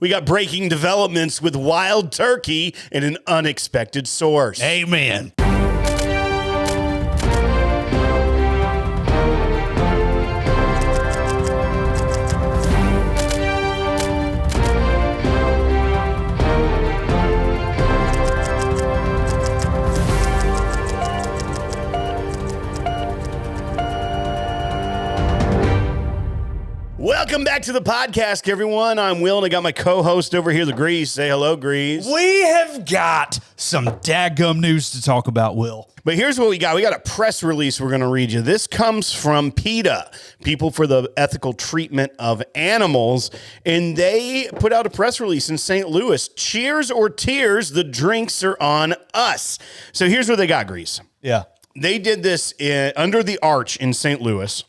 We got breaking developments with wild turkey and an unexpected source. Amen. Welcome back to the podcast, everyone. I'm Will, and I got my co-host over here, the Greeze. Say hello, Greeze. We have got some dadgum news to talk about, Will. But here's what we got. We got a press release we're going to read you. This comes from PETA, People for the Ethical Treatment of Animals, and they put out a press release in St. Louis. Cheers or tears, the drinks are on us. So here's what they got, Grease. Yeah. They did this under the arch in St. Louis.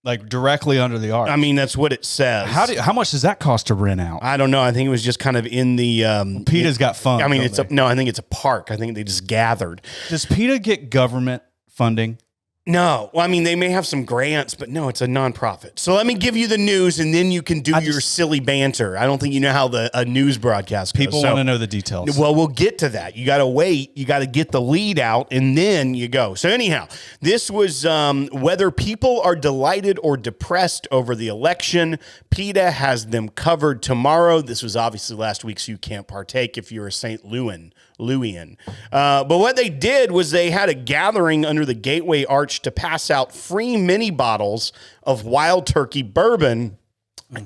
Like directly under the arch. I mean, that's what it says. How much does that cost to rent out? I don't know. I think it was just kind of in the... PETA's got fun. I mean, I think it's a park. I think they just gathered. Does PETA get government funding? No. Well, I mean, they may have some grants, but no, it's a nonprofit. So let me give you the news, and then you can do your silly banter. I don't think you know how a news broadcast goes. People want to know the details. Well, we'll get to that. You got to wait. You got to get the lead out, and then you go. So anyhow, this was whether people are delighted or depressed over the election. PETA has them covered tomorrow. This was obviously last week, so you can't partake if you're a St. Louian. But what they did was they had a gathering under the Gateway Arch to pass out free mini bottles of wild turkey bourbon,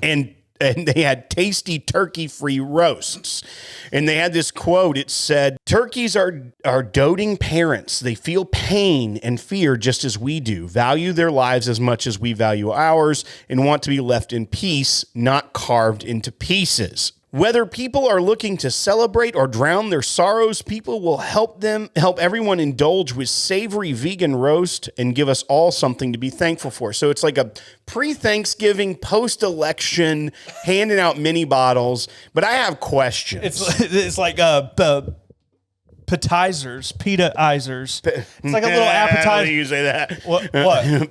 and they had tasty turkey-free roasts. And they had this quote. It said, "Turkeys are doting parents. They feel pain and fear just as we do, value their lives as much as we value ours, and want to be left in peace, not carved into pieces. Whether people are looking to celebrate or drown their sorrows, people will help everyone indulge with savory vegan roast and give us all something to be thankful for." So it's like a pre-Thanksgiving, post-election, handing out mini bottles. But I have questions. It's like appetizers, PETA-izers. It's like a little appetizer. You say that. What?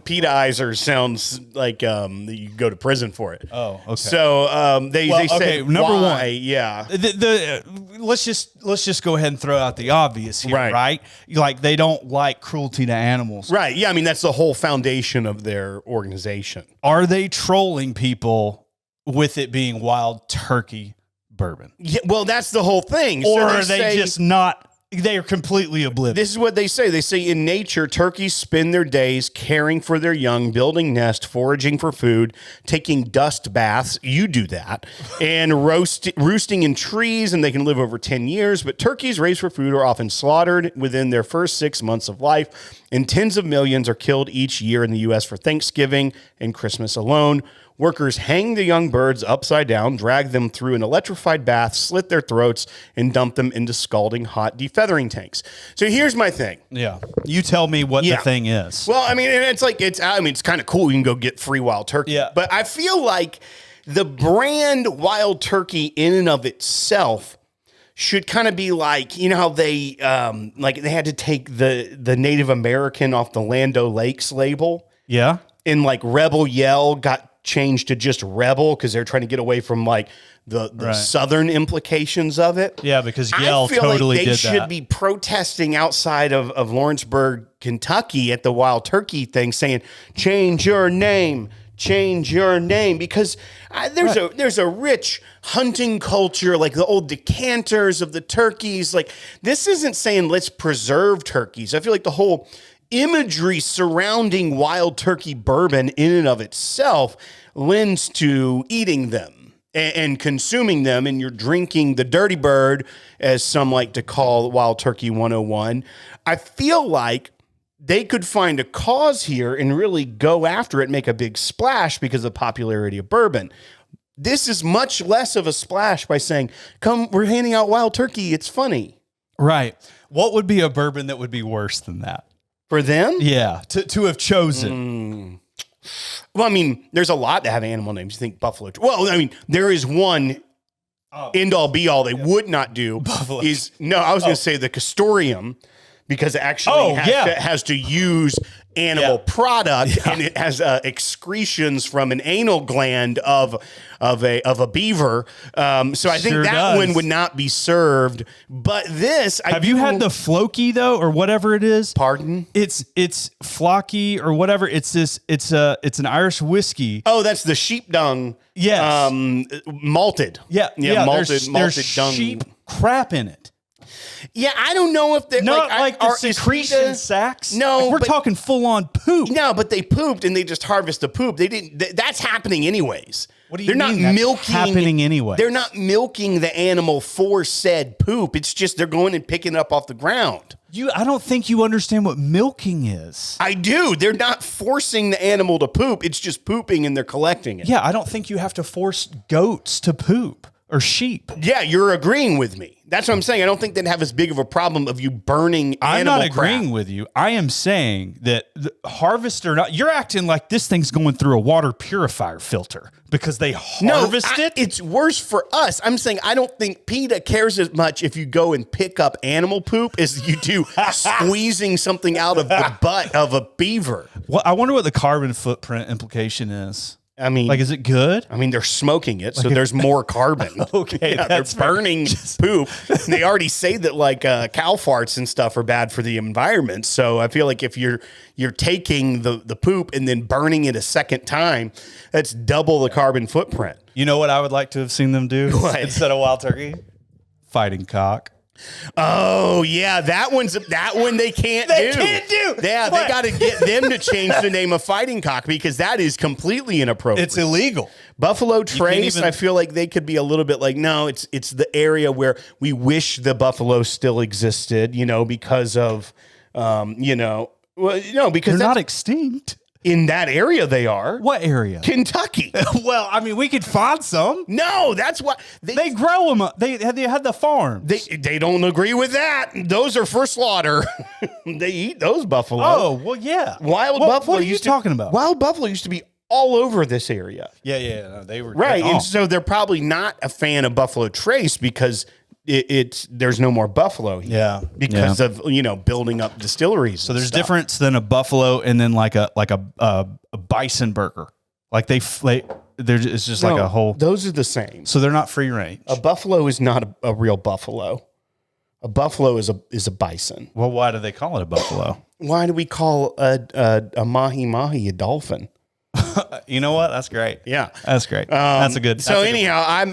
PETA-izers sounds like you go to prison for it. Oh, okay. So they say number why, one, yeah. Let's just go ahead and throw out the obvious here, right? Like they don't like cruelty to animals, right? Yeah, I mean that's the whole foundation of their organization. Are they trolling people with it being wild turkey bourbon? Yeah, well, that's the whole thing. Or are they just not? They are completely oblivious. This is what they say. They say in nature, turkeys spend their days caring for their young, building nests, foraging for food, taking dust baths. You do that. And roosting in trees, and they can live over 10 years. But turkeys raised for food are often slaughtered within their first 6 months of life. And tens of millions are killed each year in the U.S. for Thanksgiving and Christmas alone. Workers hang the young birds upside down, drag them through an electrified bath, slit their throats, and dump them into scalding hot defeathering tanks. So here's my thing. Yeah. You tell me what the thing is. Well, I mean, it's kind of cool. You can go get free wild turkey. Yeah. But I feel like the brand wild turkey in and of itself should kind of be like, you know how they they had to take the Native American off the Land O'Lakes label? Yeah. And like Rebel Yell got changed to just Rebel because they're trying to get away from like the southern implications of it. Yeah, because Yell I feel totally like they did should that. be protesting outside of Lawrenceburg, Kentucky at the wild turkey thing saying, change your name, because there's a rich hunting culture, like the old decanters of the turkeys. Like this isn't saying let's preserve turkeys. I feel like the whole imagery surrounding wild turkey bourbon in and of itself lends to eating them and consuming them, and you're drinking the dirty bird, as some like to call Wild Turkey 101. I feel like they could find a cause here and really go after it, make a big splash because of the popularity of bourbon. This is much less of a splash by saying, come, we're handing out wild turkey. It's funny. Right. What would be a bourbon that would be worse than that? For them? Yeah, to have chosen. Well, I mean, there's a lot that have animal names. You think buffalo. Well, I mean, there is one end all be all they would not do. Buffalo. I was going to say the castoreum, because it actually has to use animal product, and it has excretions from an anal gland of a beaver. So I think that one would not be served. But this, have you had the floki though, or whatever it is? Pardon? It's flocky or whatever. It's an Irish whiskey. Oh, that's the sheep dung. Yes. Malted. Yeah. Malted there's dung. Sheep crap in it. Yeah, I don't know if they're like the secretion sacks. No, we're talking full on poop. No, but they pooped and they just harvest the poop. They didn't. That's happening anyways. What do you mean? They're not milking. Happening anyway. They're not milking the animal for said poop. It's just they're going and picking it up off the ground. I don't think you understand what milking is. I do. They're not forcing the animal to poop. It's just pooping and they're collecting it. Yeah, I don't think you have to force goats to poop or sheep. Yeah, you're agreeing with me. That's what I'm saying. I don't think they'd have as big of a problem of you burning animal I'm not crap. agreeing with you. I am saying that the harvest or not, you're acting like this thing's going through a water purifier filter because they harvest it. It's worse for us. I'm saying I don't think PETA cares as much if you go and pick up animal poop as you do squeezing something out of the butt of a beaver. Well, I wonder what the carbon footprint implication is. I mean, like, is it good? I mean, they're smoking it, so there's more carbon. Okay, yeah, they're burning poop. They already say that like cow farts and stuff are bad for the environment. So I feel like if you're taking the poop and then burning it a second time, that's double the carbon footprint. You know what I would like to have seen them do What? instead of wild turkey? Fighting cock. Oh yeah, that one they can't do. They can't do. Yeah, they got to get them to change the name of fighting cock because that is completely inappropriate. It's illegal. Buffalo Trace, I feel like they could be a little bit like, no, it's the area where we wish the buffalo still existed, because of, because they're not extinct. In that area they are. What area? Kentucky. Well, I mean, we could find some. No, that's why they grow them. They had the farm. They don't agree with that. Those are for slaughter. They eat those buffalo. Oh, well, yeah. Wild buffalo. What are you talking about? Wild buffalo used to be all over this area. Yeah. No, they were right, and so they're probably not a fan of Buffalo Trace because there's no more buffalo here. Yeah, because of building up distilleries. So there's difference than a buffalo and then like a bison burger. Like it's just like a whole. Those are the same. So they're not free range. A buffalo is not a real buffalo. A buffalo is a bison. Well, why do they call it a buffalo? Why do we call a mahi a dolphin? You know what? That's great. Yeah, that's great. That's a good. So anyhow,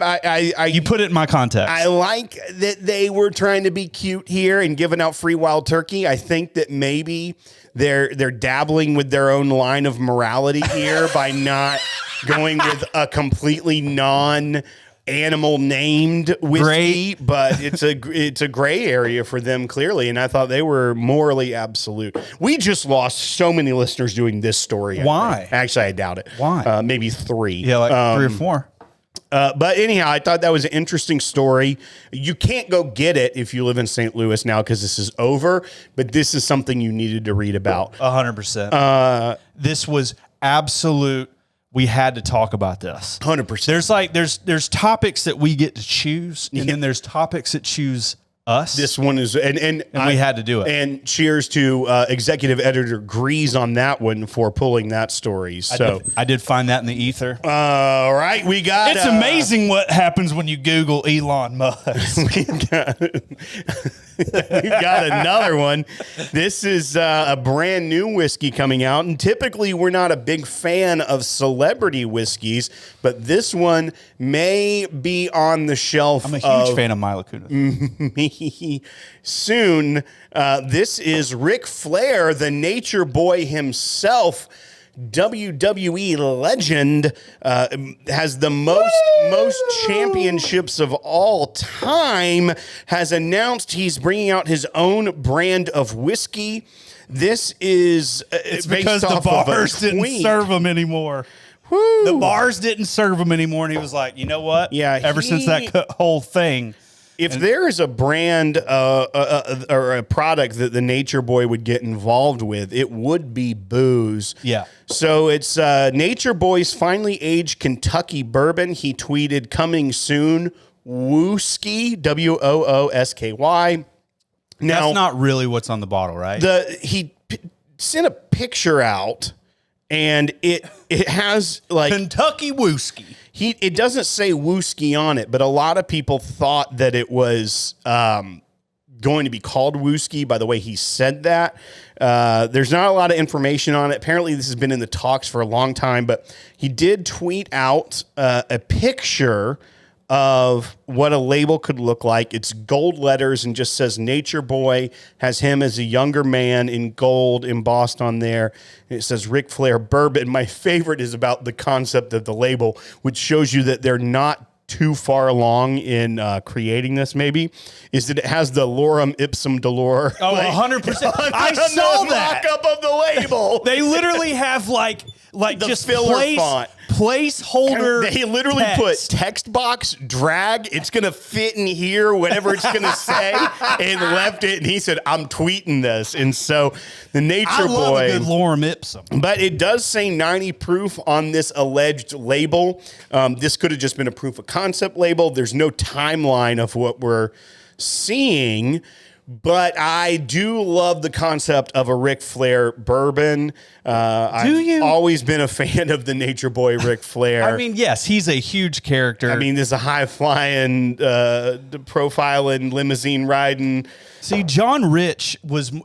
you put it in my context. I like that they were trying to be cute here and giving out free wild turkey. I think that maybe they're dabbling with their own line of morality here by not going with a completely non-animal named whiskey, but it's a gray area for them clearly, and I thought they were morally absolute. We just lost so many listeners doing this story. Why? Actually, I doubt it. Why? Maybe 3. Yeah, like 3 or 4. But anyhow, I thought that was an interesting story. You can't go get it if you live in St. Louis now because this is over, but this is something you needed to read about. 100%. This was absolute. We had to talk about this. 100%. There's topics that we get to choose, and then there's topics that choose us. This one is, and we had to do it. And cheers to executive editor Greeze on that one for pulling that story. So I did find that in the ether. All right, we got. It's amazing what happens when you Google Elon Musk. We've got another one. This is a brand new whiskey coming out, and typically we're not a big fan of celebrity whiskeys, but this one may be on the shelf. I'm a huge fan of Mila Kunis. Soon. This is Ric Flair, the nature boy himself, WWE legend, has the most championships of all time, has announced he's bringing out his own brand of whiskey. This is it's because the bars didn't serve him anymore. Woo. The bars didn't serve him anymore, and he was like, you know what? Yeah. Ever since that whole thing. If there is a brand or a product that the Nature Boy would get involved with, it would be booze. Yeah. So it's Nature Boy's finely aged Kentucky bourbon. He tweeted, "Coming soon, Wooski, WOOSKY." Now, that's not really what's on the bottle, right? He sent a picture out, and it has like Kentucky whiskey. It doesn't say whiskey on it, but a lot of people thought that it was going to be called whiskey by the way he said that. There's not a lot of information on it. Apparently, this has been in the talks for a long time, but he did tweet out a picture of what a label could look like. It's gold letters and just says Nature Boy, has him as a younger man in gold embossed on there. And it says Ric Flair Bourbon. My favorite is about the concept of the label, which shows you that they're not too far along in creating this, maybe, is that it has the lorem ipsum dolor. Oh, 100%. I saw that. Mock-up of the label. They literally have like the just filler font. Placeholder. They literally text. put text box, drag, it's going to fit in here, whatever it's going to say, and left it. And he said, I'm tweeting this. And so the Nature love Boy. a good lorem ipsum. But it does say 90 proof on this alleged label. This could have just been a proof of concept label. There's no timeline of what we're seeing. But I do love the concept of a Ric Flair bourbon. I've always been a fan of the Nature Boy Ric Flair. I mean, yes, he's a huge character. I mean, there's a high-flying, profiling, limousine riding. See, John Rich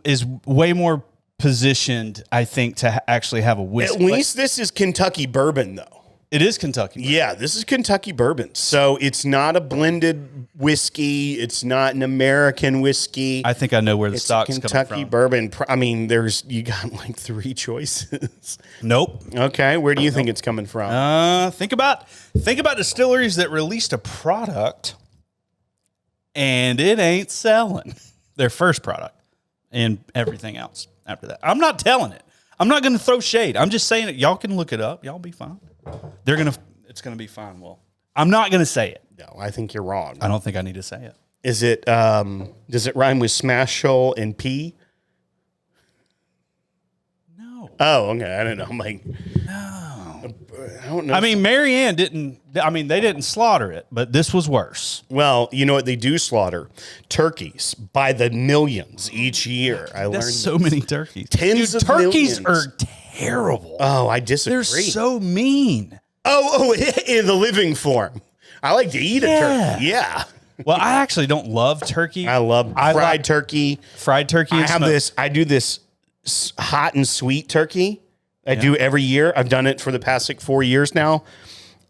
is way more positioned, I think, to actually have a whiskey. At least this is Kentucky bourbon, though. It is Kentucky. Yeah, this is Kentucky bourbon. So it's not a blended whiskey. It's not an American whiskey. I think I know where the it's stock's coming from. Kentucky bourbon. I mean, you got like 3 choices. Nope. Okay, where do you think it's coming from? Think about distilleries that released a product and it ain't selling their first product and everything else after that. I'm not telling it. I'm not going to throw shade. I'm just saying it. Y'all can look it up. Y'all be fine. It's gonna be fine. Well, I'm not gonna say it. No, I think you're wrong. I don't think I need to say it. Is it? Does it rhyme with smash, shoal, and pea? No. Oh, okay. I don't know. I'm like, No. I don't know. I mean, Marianne didn't. I mean, they didn't slaughter it, but this was worse. Well, you know what they do slaughter? Turkeys by the millions each year. That's so many turkeys. Tens of turkeys millions. are terrible. Oh, I disagree. They're so mean. Oh, in the living form. I like to eat a turkey. Yeah. Well, I actually don't love turkey. I love fried turkey. Fried turkey. I do this hot and sweet turkey. I do every year. I've done it for the past 4 years now.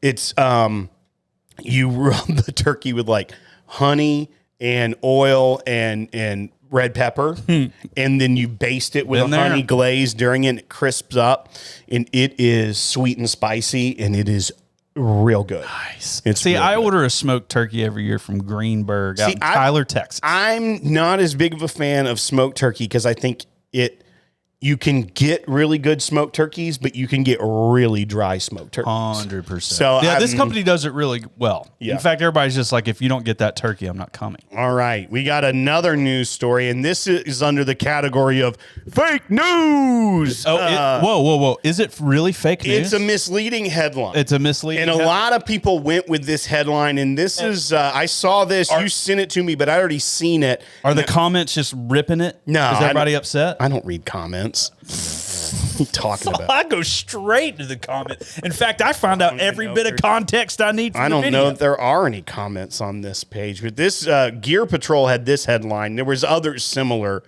It's you rub the turkey with like honey and oil and red pepper, and then you baste it with a honey glaze during it. And it crisps up, and it is sweet and spicy, and it is real good. Nice. See, I order a smoked turkey every year from Greenberg out in Tyler, Texas. I'm not as big of a fan of smoked turkey because I think you can get really good smoked turkeys, but you can get really dry smoked turkeys. 100%. So this company does it really well. Yeah. In fact, everybody's just like, if you don't get that turkey, I'm not coming. All right. We got another news story, and this is under the category of fake news. Whoa. Is it really fake news? It's a misleading headline. It's a misleading And a lot of people went with this headline, and this is, I saw this. You sent it to me, but I already seen it. Are the comments just ripping it? No. Is everybody upset? I don't read comments. What are you talking about? I go straight to the comment. In fact, I found out every bit of context I need from the video. I don't know if there are any comments on this page, but this Gear Patrol had this headline. There was others similar.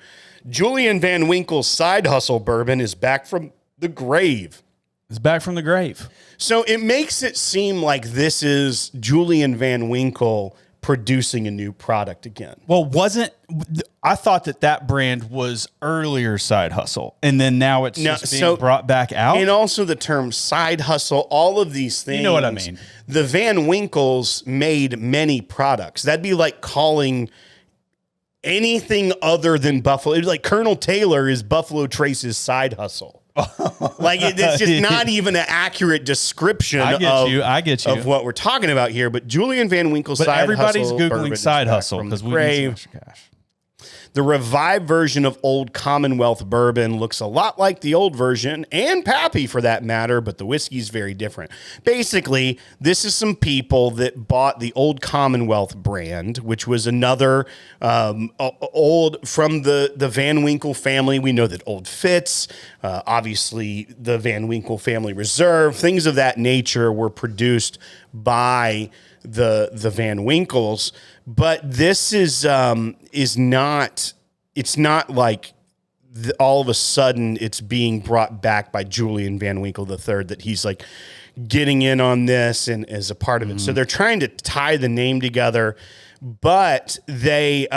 Julian Van Winkle's side hustle bourbon is back from the grave. It's back from the grave. So it makes it seem like this is Julian Van Winkle producing a new product again. Well, I thought that brand was earlier side hustle, and then now it's just being brought back out. And also the term side hustle, all of these things. You know what I mean. The Van Winkles made many products. That'd be like calling anything other than Buffalo. It's like Colonel Taylor is Buffalo Trace's side hustle. Like it's just not even an accurate description I get you. of what we're talking about here. But Julian Van Winkle's side hustle. But everybody's Googling side husle because we need some extra cash. The revived version of Old Commonwealth bourbon looks a lot like the old version, and Pappy for that matter, but the whiskey's very different. Basically, this is some people that bought the Old Commonwealth brand, which was another old from the Van Winkle family. We know that Old Fitz, obviously the Van Winkle family Reserve, things of that nature were produced by the Van Winkles. But this is not. It's not like all of a sudden it's being brought back by Julian Van Winkle III that he's like getting in on this and as a part of it. So they're trying to tie the name together, but they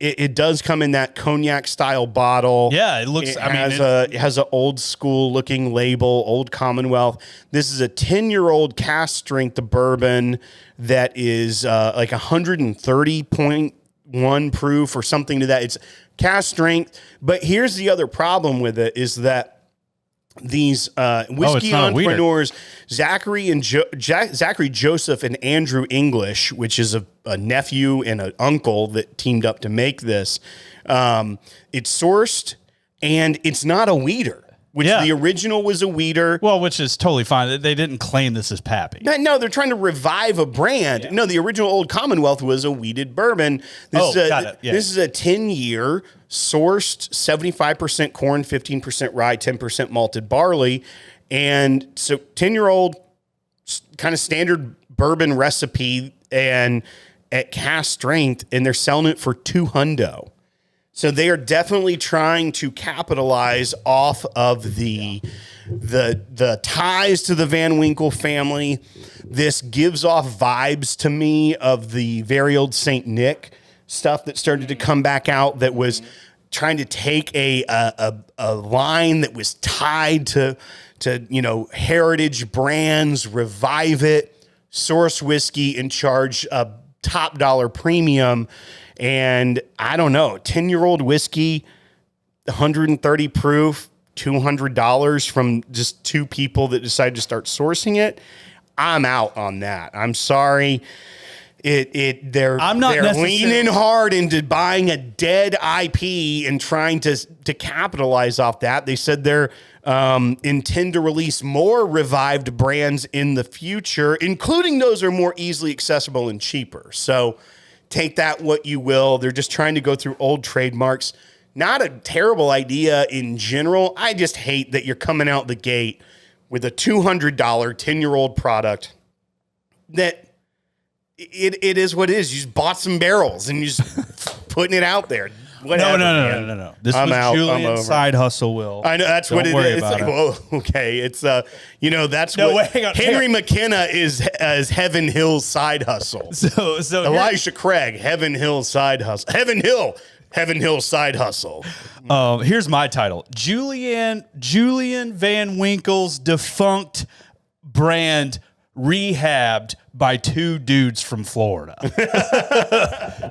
it does come in that cognac style bottle. Yeah, it looks. It has an old school looking label, Old Commonwealth. This is a 10-year-old cask strength bourbon that is like 130.1 proof or something to that. It's cask strength. But here's the other problem with it is that these whiskey entrepreneurs, Zachary Joseph and Andrew English, which is a nephew and an uncle that teamed up to make this, it's sourced and it's not a weeder. Which the original was a weeder. Well, which is totally fine. They didn't claim this as Pappy. No, they're trying to revive a brand. Yeah. No, the original Old Commonwealth was a weeded bourbon. This is a 10-year sourced 75% corn, 15% rye, 10% malted barley. And so 10-year-old kind of standard bourbon recipe and at cask strength, and they're selling it for $200. So they are definitely trying to capitalize off of the ties to the Van Winkle family. This gives off vibes to me of the very old Saint Nick stuff that started to come back out that was trying to take a line that was tied to heritage brands, revive it, source whiskey, and charge a top dollar premium. And I don't know, 10-year-old whiskey, 130 proof, $200 from just two people that decided to start sourcing it. I'm out on that. I'm sorry. They're leaning hard into buying a dead IP and trying to capitalize off that. They said they're intend to release more revived brands in the future, including those that are more easily accessible and cheaper. So take that what you will. They're just trying to go through old trademarks. Not a terrible idea in general. I just hate that you're coming out the gate with a $200 10-year-old product that it is what it is. You just bought some barrels and you just putting it out there. Whatever, no. This was Julian's side hustle, Will. I know that's what it is. It's like, well, okay. It's that's what Henry McKenna is as Heaven Hill's side hustle. So Elisha Craig, Heaven Hill side hustle. Heaven Hill side hustle. Here's my title: Julian Van Winkle's defunct brand rehabbed by two dudes from Florida.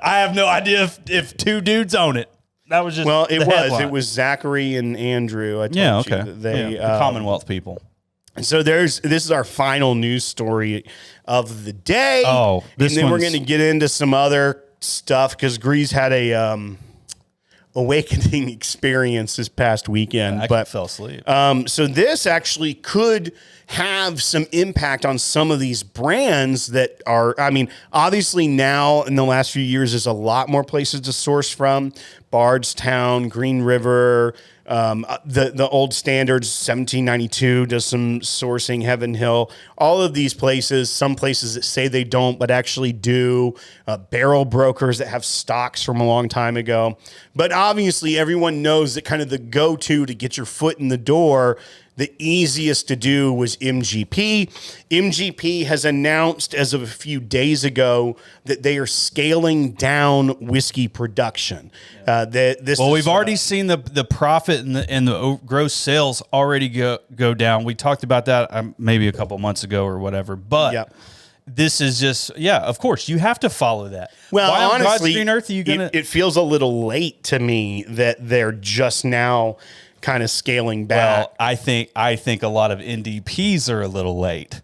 I have no idea if two dudes own it. That was just it was Zachary and Andrew. I told you that they the Commonwealth people. And so this is our final news story of the day. Oh, and then we're going to get into some other stuff because Greeze had a awakening experience this past weekend. I fell asleep. So this actually could have some impact on some of these brands that are, obviously now in the last few years, there's a lot more places to source from. Bardstown, Green River, the old standards, 1792 does some sourcing, Heaven Hill, all of these places, some places that say they don't, but actually do, barrel brokers that have stocks from a long time ago. But obviously everyone knows that kind of the go-to to get your foot in the door, the easiest to do was MGP. MGP has announced as of a few days ago that they are scaling down whiskey production. We've already seen the profit and the gross sales already go down. We talked about that maybe a couple months ago or whatever. But this is just of course you have to follow that. Well, why honestly, on God's green earth are you gonna? It feels a little late to me that they're just now kind of scaling back. Well, I think a lot of NDPs are a little late.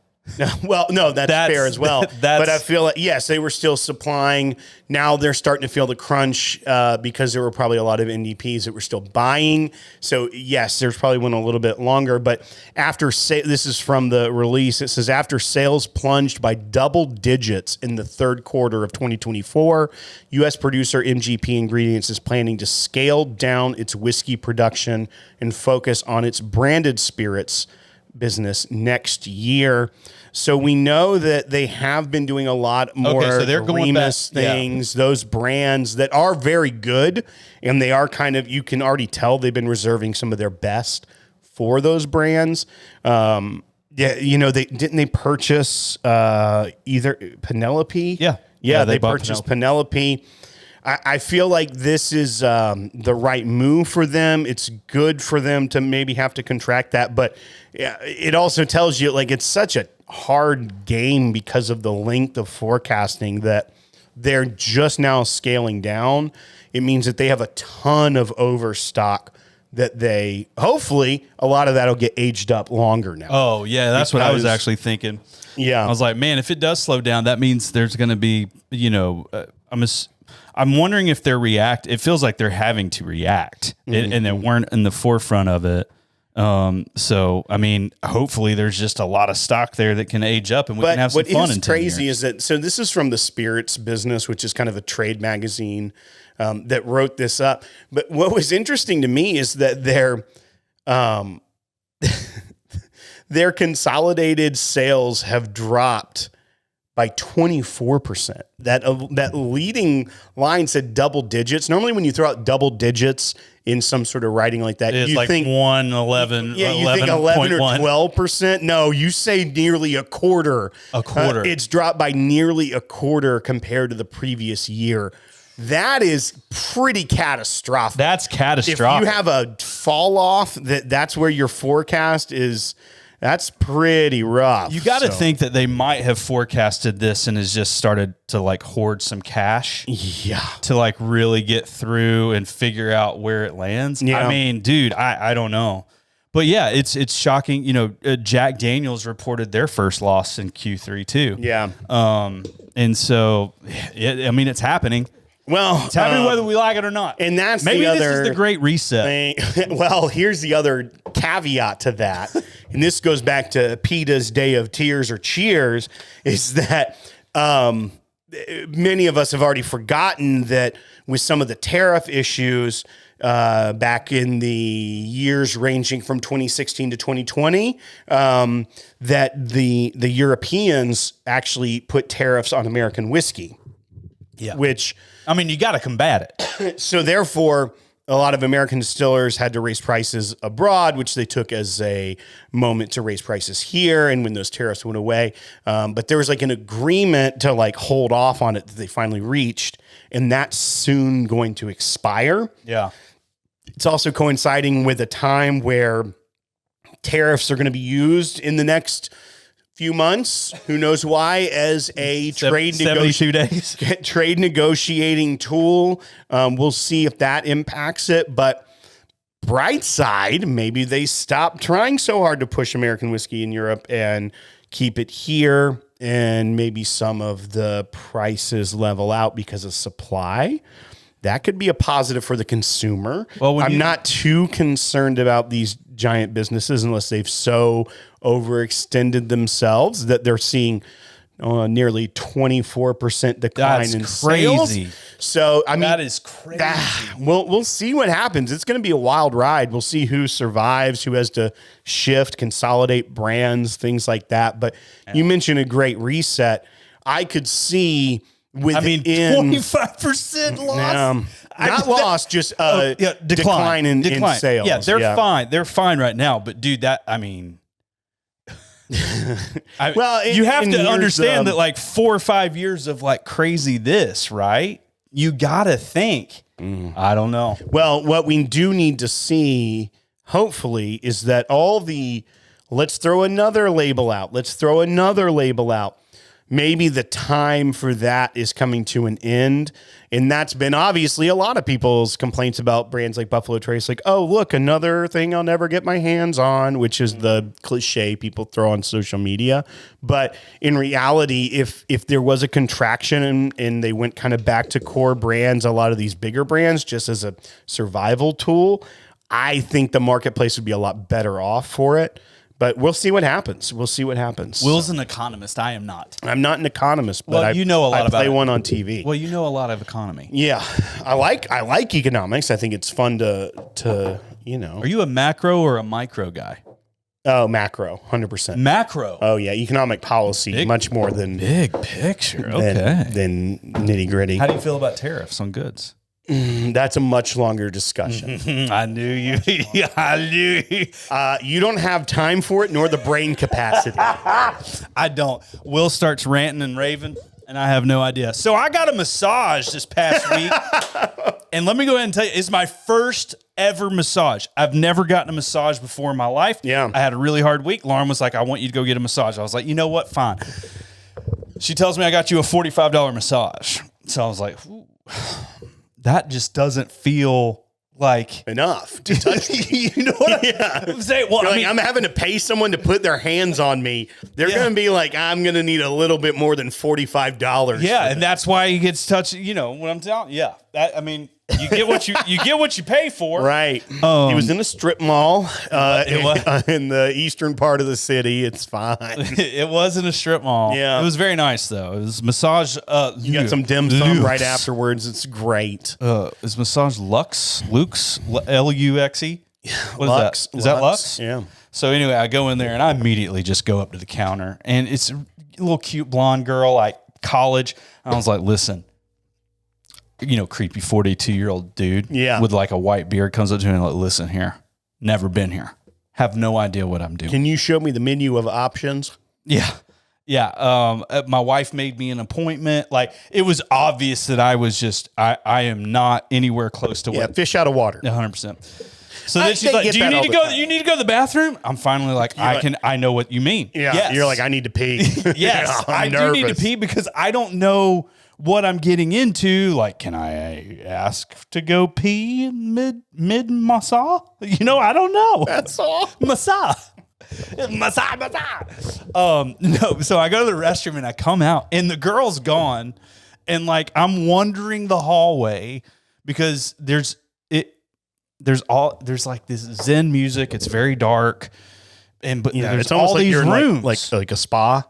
Well, no, that's fair as well. But I feel like, yes, they were still supplying. Now they're starting to feel the crunch because there were probably a lot of NDPs that were still buying. So, yes, there's probably went a little bit longer. But this is from the release. It says, after sales plunged by double digits in the third quarter of 2024, U.S. producer MGP Ingredients is planning to scale down its whiskey production and focus on its branded spirits business next year. So we know that they have been doing a lot more so they're going Remus things, those brands that are very good, and they are kind of, you can already tell they've been reserving some of their best for those brands. Yeah, they purchase either Penelope? Yeah, they purchased Penelope. I feel like this is the right move for them. It's good for them to maybe have to contract that, but it also tells you like it's such a hard game because of the length of forecasting that they're just now scaling down. It means that they have a ton of overstock that they hopefully a lot of that will get aged up longer now. Oh yeah, that's what I was actually thinking. Yeah, I was like, man, if it does slow down, that means there's going to be, I'm wondering if they're It feels like they're having to react, and they weren't in the forefront of it. So, I mean, hopefully there's just a lot of stock there that can age up and we can have some fun in 10 years. What is crazy is that, so this is from the Spirits Business, which is kind of a trade magazine that wrote this up. But what was interesting to me is that their consolidated sales have dropped by 24%. That leading line said double digits. Normally when you throw out double digits in some sort of writing like that, it's you like think 11, yeah, you think 11 or 12%. No, you say nearly a quarter. A quarter. It's dropped by nearly a quarter compared to the previous year. That is pretty catastrophic. That's catastrophic. If you have a fall off, that's where your forecast is. That's pretty rough. You got to think that they might have forecasted this and has just started to like hoard some cash. Yeah. To like really get through and figure out where it lands. Yeah. I mean, dude, I don't know. But yeah, it's shocking. Jack Daniels reported their first loss in Q3 too. Yeah. And so, it's happening. Well, it's happening whether we like it or not. And that's maybe this is the great reset. Well, here's the other caveat to that. And this goes back to PETA's Day of Tears or Cheers, is that many of us have already forgotten that with some of the tariff issues back in the years ranging from 2016 to 2020, that the Europeans actually put tariffs on American whiskey. Yeah. Which, you got to combat it. So therefore, a lot of American distillers had to raise prices abroad, which they took as a moment to raise prices here. And when those tariffs went away, but there was like an agreement to like hold off on it that they finally reached, and that's soon going to expire. Yeah. It's also coinciding with a time where tariffs are going to be used in the next few months, who knows why, as a trade negotiating tool. We'll see if that impacts it. But bright side, maybe they stop trying so hard to push American whiskey in Europe and keep it here, and maybe some of the prices level out because of supply. That could be a positive for the consumer. Well, I'm not too concerned about these giant businesses unless they've so overextended themselves that they're seeing nearly 24% decline in sales. So that is crazy. We'll see what happens. It's going to be a wild ride. We'll see who survives, who has to shift, consolidate brands, things like that. But you mentioned a great reset. I could see. 25% loss. Not lost, just decline in sales. Yeah, they're fine. They're fine right now. But dude, you have to understand that like 4 or 5 years of like crazy this, right? You got to think. I don't know. Well, what we do need to see, hopefully, is that all the let's throw another label out. maybe the time for that is coming to an end. And that's been obviously a lot of people's complaints about brands like Buffalo Trace. Like, oh, look, another thing I'll never get my hands on, which is the cliche people throw on social media. But in reality, if there was a contraction and they went kind of back to core brands, a lot of these bigger brands, just as a survival tool, I think the marketplace would be a lot better off for it. But we'll see what happens. Will's an economist. I am not. I'm not an economist, but you know a lot I about play it. one on TV. Well, you know a lot of economy. Yeah, I like economics. I think it's fun to Are you a macro or a micro guy? Oh, macro, 100%. Macro. Oh yeah, economic policy much more than Big picture. Okay. than nitty gritty. How do you feel about tariffs on goods? That's a much longer discussion. I knew you. I knew you. You don't have time for it, nor the brain capacity. I don't. Will starts ranting and raving, and I have no idea. So I got a massage this past week, and let me go ahead and tell you, it's my first ever massage. I've never gotten a massage before in my life. Yeah. I had a really hard week. Lauren was like, I want you to go get a massage. I was like, you know what? Fine. She tells me I got you a $45 massage. So I was like, ooh. That just doesn't feel like Enough to touch me. You know what I'm saying? Well, You're I'm having to pay someone to put their hands on me. They're going to be like, I'm going to need a little bit more than $45. Yeah, and that's why he gets touched. You know what I'm telling? Yeah, you get what you get what you pay for. Right. He was in a strip mall in the eastern part of the city. It's fine. It wasn't a strip mall. Yeah. It was very nice though. It was massage. You got some dim sum right afterwards. It's great. Is massage Luxe? Luxe? What Lux. is that? Is that Lux? Yeah. So anyway, I go in there and I immediately just go up to the counter, and it's a little cute blonde girl, like college. I was like, listen. Creepy 42-year-old dude with like a white beard comes up to me and like, listen here, never been here, have no idea what I'm doing. Can you show me the menu of options? Yeah. My wife made me an appointment. Like it was obvious that I was just, I am not anywhere close to what. Fish out of water. 100%. So then she's like, do you need to go? You need to go to the bathroom? I'm finally like, I know what you mean. Yeah. Yes. You're like, I need to pee. Yes. I do need to pee because I don't know what I'm getting into. Like, can I ask to go pee in mid massage? I don't know. That's all. Massage. No. So I go to the restroom and I come out and the girl's gone. And like, I'm wandering the hallway because there's like this Zen music. It's very dark. But there's it's almost all like these you're in rooms. like a spa.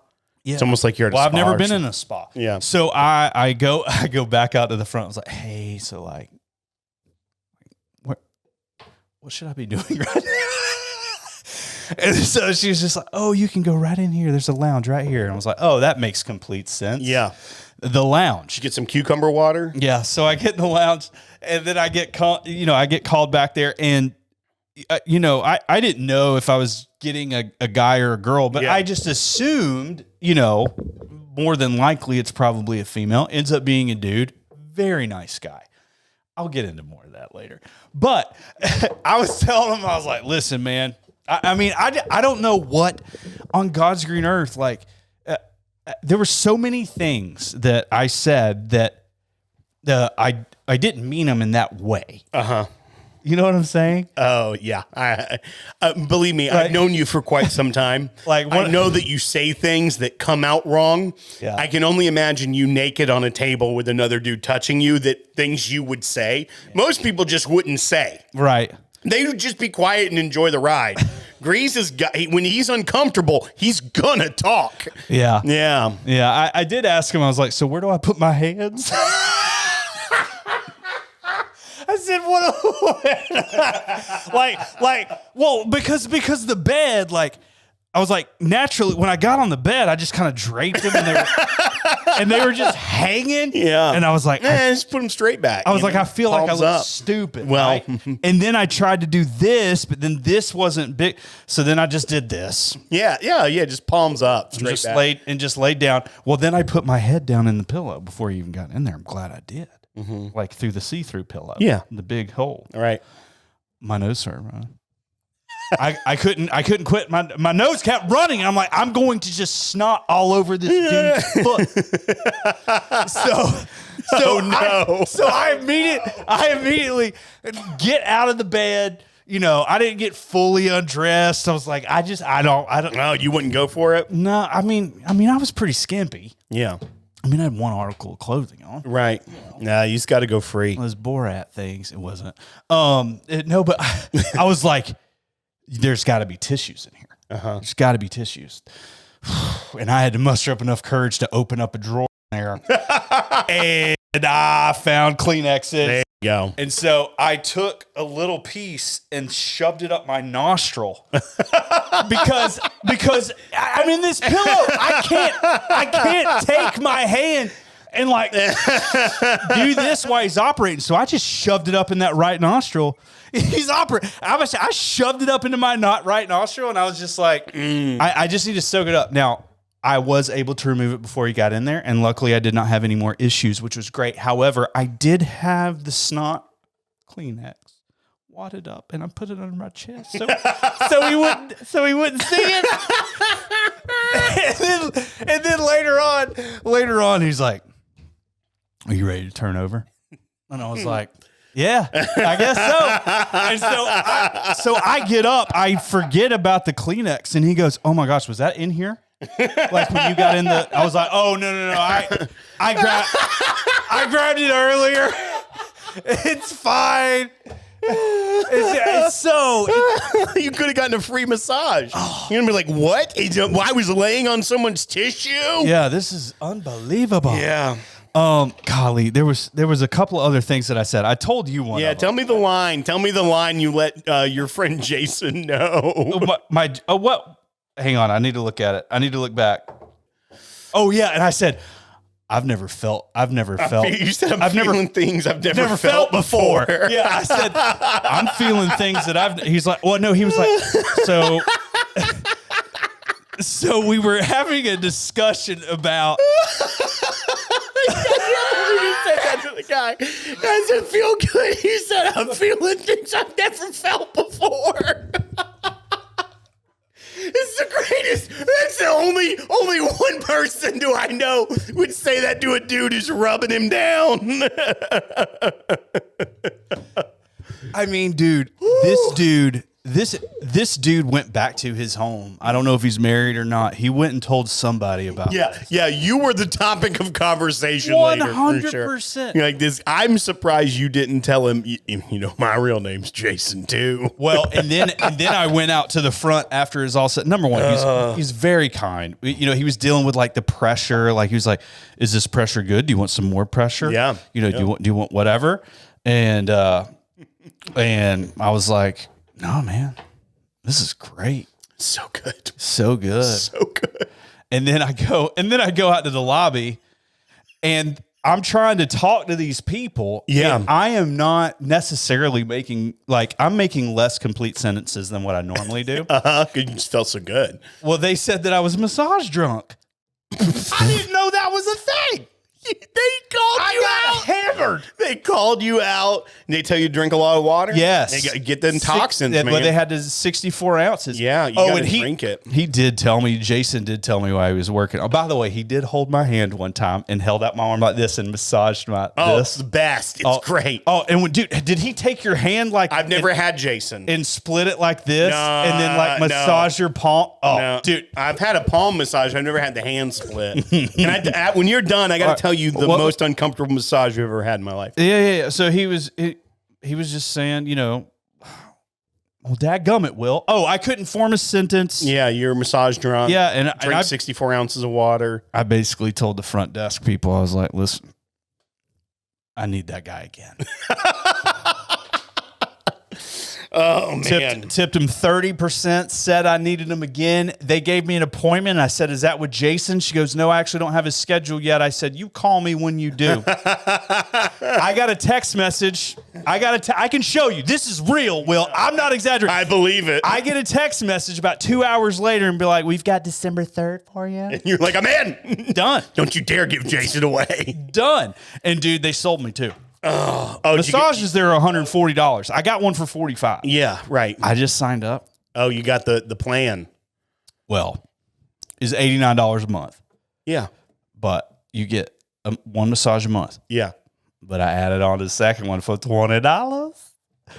Yeah. It's almost like you're at a spa. I've never been in a spa. Yeah. So I go back out to the front. I was like, hey, so like, what should I be doing right now? And so she was just like, oh, you can go right in here. There's a lounge right here. And I was like, oh, that makes complete sense. Yeah. The lounge. You get some cucumber water. Yeah. So I get in the lounge and then I get called back there and I didn't know if I was getting a guy or a girl, but I just assumed, more than likely it's probably a female. Ends up being a dude. Very nice guy. I'll get into more of that later. But I was telling him, I was like, listen, man, I don't know what on God's green earth, like there were so many things that I said that I didn't mean them in that way. Uh-huh. You know what I'm saying? Oh, yeah. Believe me, I've known you for quite some time. I know that you say things that come out wrong. Yeah. I can only imagine you naked on a table with another dude touching you, that things you would say. Yeah. Most people just wouldn't say. Right. They would just be quiet and enjoy the ride. Grease when he's uncomfortable, he's gonna talk. Yeah. Yeah. Yeah. I did ask him, I was like, so where do I put my hands? I said, what? Because the bed, like, I was like, naturally, when I got on the bed, I just kind of draped them and they were just hanging. Yeah. And I was like, just put them straight back. I was like, I feel like I look stupid. Well, right? And then I tried to do this, but then this wasn't big. So then I just did this. Yeah. Just palms up. Straight back. Just laid down. Well, then I put my head down in the pillow before you even got in there. I'm glad I did. Mm-hmm. Like through the see-through pillow. Yeah. The big hole. All right. My nose started running. I couldn't quit. My nose kept running. I'm like, I'm going to just snot all over this dude's foot. So I immediately get out of the bed. You know, I didn't get fully undressed. I was like, I don't. Oh, you wouldn't go for it? No, I mean, I was pretty skimpy. Yeah. I mean, I had one article of clothing on. Right. Nah, you just got to go free. Those Borat things. It wasn't. No, but I was like, there's got to be tissues in here. There's got to be tissues. And I had to muster up enough courage to open up a drawer there. And I found Kleenexes. There you go. And so I took a little piece and shoved it up my nostril because I'm in this pillow. I can't take my hand and like do this while he's operating. So I just shoved it up in that right nostril. He's operating. I shoved it up into my right nostril, and I was just like, I just need to soak it up. Now, I was able to remove it before he got in there, and luckily I did not have any more issues, which was great. However, I did have the snot Kleenex wadded up, and I put it under my chest so he wouldn't see it. and then later on, he's like, "Are you ready to turn over?" And I was like, "Yeah, I guess so." And so I get up, I forget about the Kleenex, and he goes, "Oh my gosh, was that in here?" Like when you got in I was like, "Oh no! I grabbed it earlier. It's fine." You could have gotten a free massage. You're gonna be like, "What? I was laying on someone's tissue." Yeah, this is unbelievable. Yeah. Golly, there was a couple of other things that I said. I told you one. Yeah, of them. tell me the line. Tell me the line you let your friend Jason know. What? Hang on, I need to look at it. I need to look back. Oh yeah, and I said, I've never felt. You said I'm feeling things I've never felt before. Yeah, I said I'm feeling things that He's like, well, no, he was like, so. So we were having a discussion about. You said that to the guy. Does it feel good? He said, I'm feeling things I've never felt before. It's the greatest. That's the only one person do I know would say that to a dude who's rubbing him down. I mean, dude, this dude went back to his home. I don't know if he's married or not. He went and told somebody about this. Yeah, you were the topic of conversation later. 100%. You're like this. I'm surprised you didn't tell him, you know, my real name's Jason too. Well, and then I went out to the front after it's all set. Number one, he's very kind. You know, he was dealing with like the pressure. Like he was like, "Is this pressure good? Do you want some more pressure? Yeah. You know, do you want whatever?" And I was like, "No, man, this is great. So good. So good. So good." And then I go out to the lobby, and I'm trying to talk to these people. Yeah. And I am not necessarily I'm making less complete sentences than what I normally do. Because you just felt so good. Well, they said that I was massage drunk. I didn't know that was a thing. They called you out. Hammered. They called you out. And they tell you to drink a lot of water. Yes. They get them toxins, man. But they had to 64 ounces. Yeah, you gotta drink it. He did tell me, Jason did tell me while he was working. Oh, by the way, he did hold my hand one time and held out my arm like this and massaged my it's the best. It's great. Oh, and dude, did he take your hand like I've never had Jason. And split it like this and then like massage your palm? Oh, no. Dude. I've had a palm massage. I've never had the hand split. And when you're done, I got to tell you the most uncomfortable massage I've ever had in my life. Yeah. So he was just saying, you know, well, dadgummit, Will. Oh, I couldn't form a sentence. Yeah, you're massage drunk. Yeah, and drink 64 ounces of water. I basically told the front desk people, I was like, listen, I need that guy again. Oh, man. Tipped him 30%, said I needed him again. They gave me an appointment. I said, is that with Jason? She goes, no, I actually don't have his schedule yet. I said, you call me when you do. I got a text message. I can show you. This is real, Will. I'm not exaggerating. I believe it. I get a text message about 2 hours later and be like, we've got December 3rd for you. And you're like, I'm in. Done. Don't you dare give Jason away. Done. And dude, they sold me too. Oh, massages there are $140. I got one for $45. Yeah, right. I just signed up. Oh, you got the plan. Well, it's $89 a month, Yeah. but you get one massage a month. Yeah. But I added on to the second one for $20.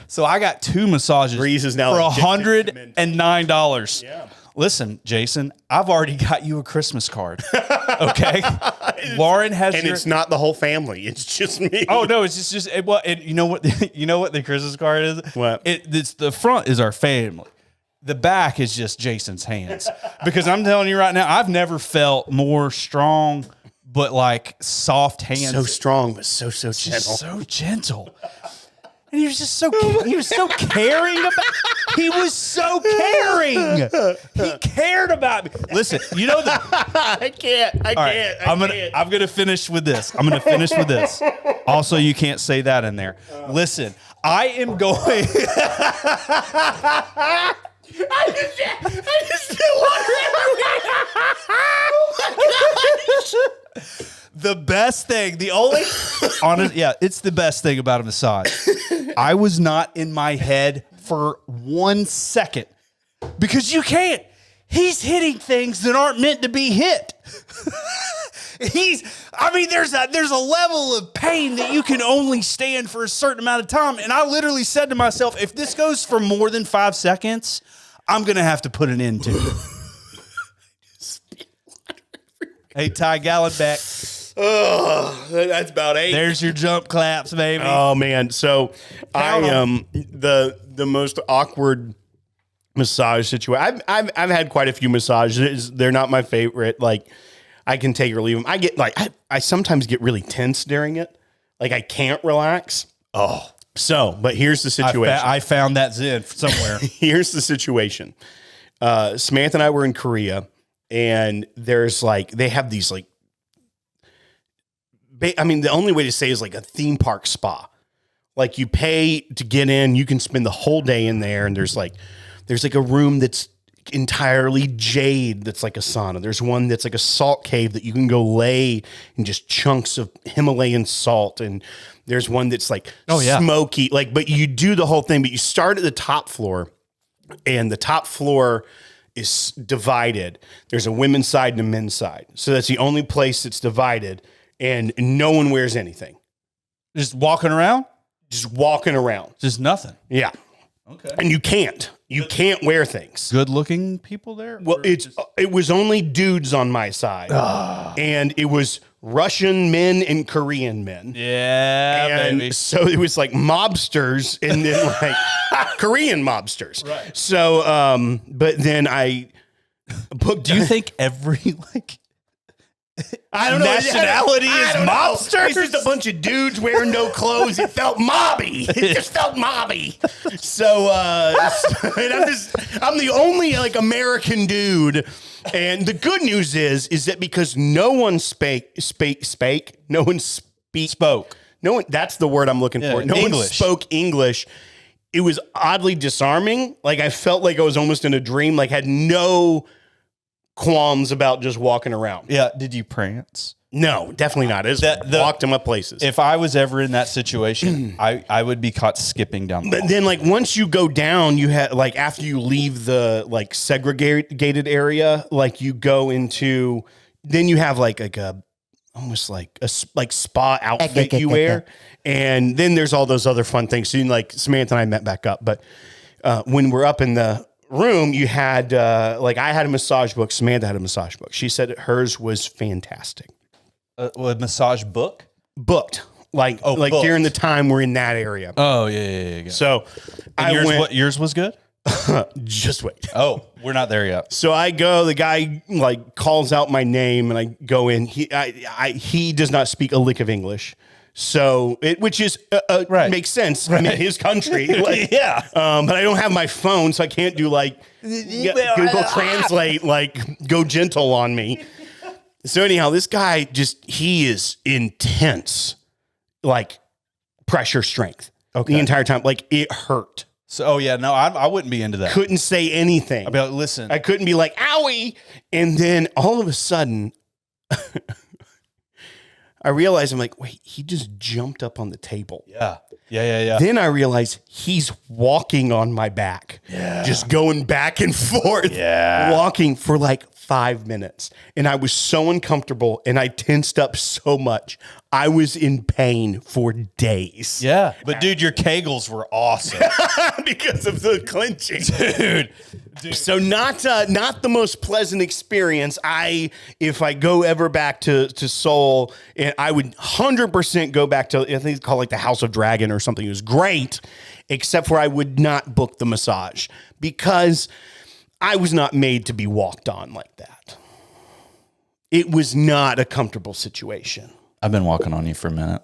So I got 2 massages Greeze is now for a $109. Yeah. Listen, Jason, I've already got you a Christmas card. Okay. Lauren has And it's not the whole family. It's just me. Oh no, it's just well, and you know what? You know what the Christmas card is? What? It's the front is our family. The back is just Jason's hands. Because I'm telling you right now, I've never felt more strong, but like soft hands. So strong, but so gentle. Just so gentle. And he was just so he was so caring about. He was so caring. He cared about me. Listen, you know that I can't. I'm gonna finish with this. Also, you can't say that in there. Listen, I am going. I just feel water. The best thing, the only honest, yeah, it's the best thing about a massage. I was not in my head for 1 second because you can't. He's hitting things that aren't meant to be hit. There's a level of pain that you can only stand for a certain amount of time. And I literally said to myself, if this goes for more than 5 seconds, I'm going to have to put an end to it. Hey, Ty Gallenbeck. Oh, that's about 8. There's your jump claps, baby. Oh man, so I am the most awkward massage situation. I've had quite a few massages. They're not my favorite. Like I can take or leave them. I get like I sometimes get really tense during it. Like I can't relax. Oh, so but here's the situation. I found that zen somewhere. Here's the situation. Samantha and I were in Korea, and there's like they have these like. I mean, the only way to say is like a theme park spa. Like you pay to get in, you can spend the whole day in there, and there's like a room that's entirely jade that's like a sauna. There's one that's like a salt cave that you can go lay in just chunks of Himalayan salt, and there's one that's like smoky. Like, but you do the whole thing, but you start at the top floor, and the top floor is divided. There's a women's side and a men's side, so that's the only place that's divided. And no one wears anything. Just walking around? Just walking around. Just nothing. Yeah. Okay. And you can't wear things. Good looking people there? Well, it was only dudes on my side. And it was Russian men and Korean men. Yeah, and baby. So it was like mobsters and then like Korean mobsters. Right. So, but then I booked. Do you think every like... I don't know. Nationality is mobsters. It's just a bunch of dudes wearing no clothes. It felt mobby. It just felt mobby. So, and I'm the only like American dude. And the good news is that because no one spoke. No one. That's the word I'm looking for. No one spoke English. It was oddly disarming. Like I felt like I was almost in a dream. Like had no qualms about just walking around. Yeah. Did you prance? No, definitely not. I just walked him up places. If I was ever in that situation, I would be caught skipping down the hall. But then like once you go down, you have like after you leave the like segregated area, like you go into, then you have like a almost like a spa outfit you wear. And then there's all those other fun things. So like Samantha and I met back up. But when we're up in the room, you had like I had a massage book. Samantha had a massage book. She said hers was fantastic. A massage book? Booked. Like booked. During the time we're in that area. Oh, yeah. So yours was good? Just wait. Oh, we're not there yet. So I go, the guy like calls out my name and I go in. He does not speak a lick of English. So which is right. Makes sense. Right. I mean, his country, like, yeah. But I don't have my phone, so I can't do like Google Translate, like go gentle on me. So anyhow, this guy he is intense, like pressure strength the entire time. Like it hurt. So no, I wouldn't be into that. Couldn't say anything. I'd be like, listen, I couldn't be like, owie, and then all of a sudden. I realized, I'm like, wait, he just jumped up on the table. Yeah. Yeah. Then I realized he's walking on my back. Yeah. Just going back and forth. Yeah. Walking for like 5 minutes. And I was so uncomfortable and I tensed up so much. I was in pain for days. Yeah. But dude, your kegels were awesome. Because of the clenching. Dude. So not the most pleasant experience. If I go ever back to Seoul, and I would 100% go back to, I think it's called like the House of Dragon or something. It was great, except for I would not book the massage because I was not made to be walked on like that. It was not a comfortable situation. I've been walking on you for a minute.